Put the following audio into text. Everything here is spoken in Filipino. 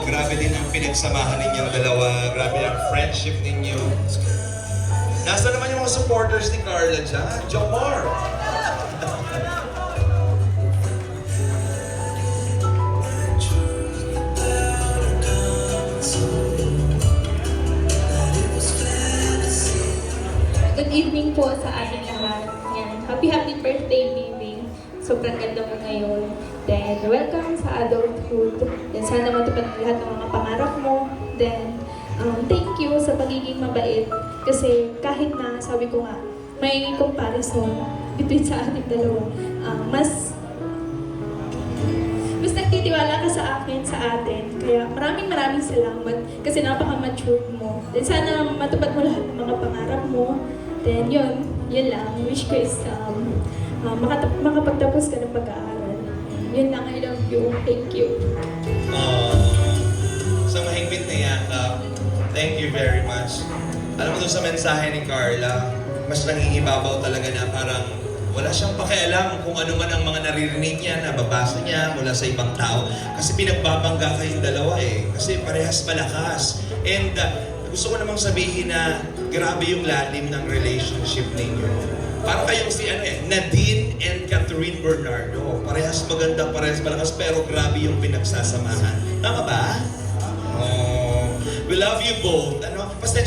grabe din ang pinagsamahan ninyong dalawa. Grabe ang friendship ninyo. Nasaan naman yung mga supporters ni Carla dyan? Jomar! Good evening po sa ating lahat. Yan. Happy birthday, baby. Sobrang ganda mo ngayon. Then, welcome sa adulthood. Then, sana matupad mo lahat ng mga pangarap mo. Then, thank you sa pagiging mabait. Kasi kahit na, sabi ko nga, may comparison between sa ating dalawa. Mas nagtitiwala ka sa akin, sa atin. Kaya maraming salamat kasi napaka-matured mo. Then sana matupad mo lahat ng mga pangarap mo. Then yun lang. Wish ko is makapagtapos ka ng pag-aaral. Yun lang, I love you. Thank you. Sa mahigpit na yakap, thank you very much. Alam mo doon sa mensahe ni Carla, mas nangingibabaw talaga na parang wala siyang pakialam kung ano man ang mga naririnig niya, nababasa niya mula sa ibang tao. Kasi pinagbabangga kayong dalawa eh. Kasi parehas malakas. And gusto ko namang sabihin na grabe yung lalim ng relationship ninyo. Parang kayong si Nadine and Catherine Bernardo. Parehas maganda, parehas malakas, pero grabe yung pinagsasamahan. Tama ba? Oh, we love you both. Basta